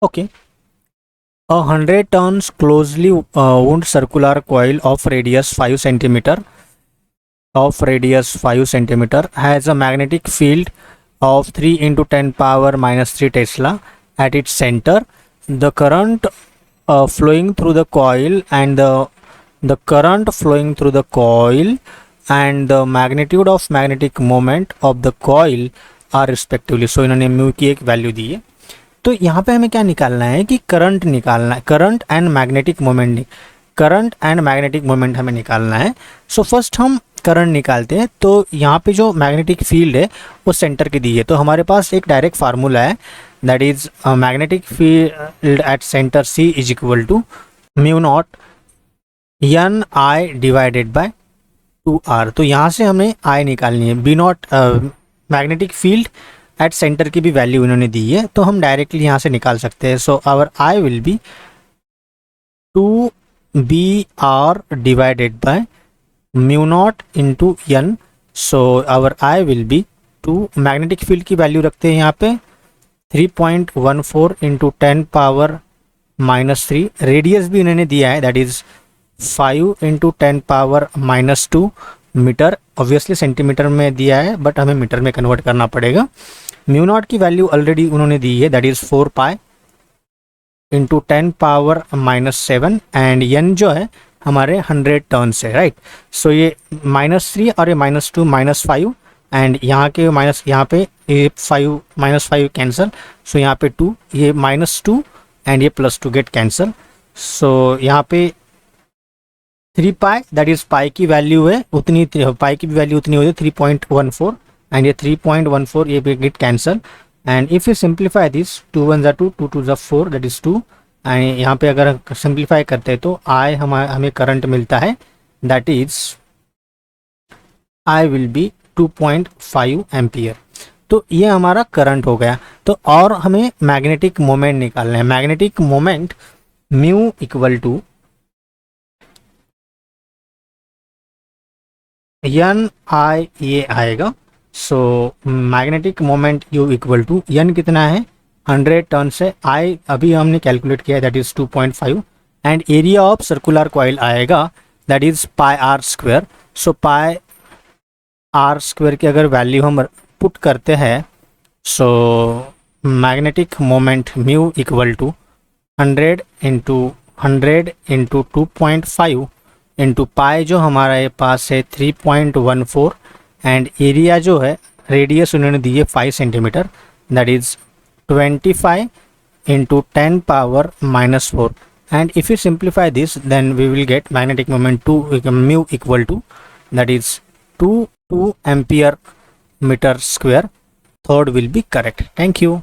Okay. A 100 turns closely wound circular coil of radius 5 centimeter has a magnetic field of 3 into 10 power minus 3 Tesla at its center. The current flowing through the coil and the current flowing through the coil and the magnitude of magnetic moment of the coil are respectively. So इन्होंने mu की एक value दी है। तो यहाँ पे हमें क्या निकालना है कि करंट निकालना है, करंट एंड मैग्नेटिक मोमेंट हमें निकालना है। सो फर्स्ट हम करंट निकालते हैं। तो यहाँ पे जो मैग्नेटिक फील्ड है वो सेंटर की दी है, तो हमारे पास एक डायरेक्ट फार्मूला है, that is magnetic field at centre C is equal to mu naught N I divided by 2r। तो यहाँ से हमें आई निकालनी है। B naught magnetic field at centre की भी वैल्यू इन्होंने दी है, तो हम डायरेक्टली यहाँ से निकाल सकते हैं। So our I will be 2br divided by mu naught into N. So our I will be 2, magnetic field की वैल्यू रखते हैं यहाँ पे 3.14 इंटू 10 पावर माइनस 3। रेडियस भी इन्होंने दिया है, that is 5 into 10 power minus 2 metre. Obviously centimetre में दिया है बट हमें मीटर में कन्वर्ट करना पड़ेगा। म्यू नॉट की वैल्यू ऑलरेडी उन्होंने दी है, that is 4 pi into 10 power minus 7 and N जो है हमारे 100 टर्न्स है, राइट। सो ये -3 और ये -2 -5 एंड यहाँ के माइनस, यहाँ पे ये 5 -5 कैंसिल। सो यहाँ पे 2, ये -2 एंड ये +2 गेट कैंसिल। सो यहाँ पे 3 पाई, दैट इज पाई की वैल्यू है उतनी, पाई की भी वैल्यू उतनी होती है 3.14 एंड ये 3.14 ये भी get cancel. And if you simplify this 2 1 2 2 2 4 that is 2 and यहाँ पे अगर सिंप्लीफाई करते हैं तो आई हमें करंट मिलता है, that is I will B 2.5 ampere. तो ये हमारा करंट हो गया। तो और हमें मैग्नेटिक मोमेंट निकालना है। Magnetic moment mu equal to N I ये आएगा। So magnetic moment mu equal to N कितना है 100 टर्न से, आई अभी हमने कैलकुलेट किया है, that is 2.5 and area of circular coil आएगा, that is pi r square. So pi r square की अगर वैल्यू हम पुट करते हैं, so magnetic moment mu equal to 100 into 2.5 into pi जो हमारा ये पास है 3.14 एंड एरिया जो है रेडियस उन्होंने दी है 5 centimetre, that is 25 into 10 power minus 4 and if you simplify this then we will get magnetic moment 2 mu equal to that is 2 ampere metre square. Third will be correct. Thank you.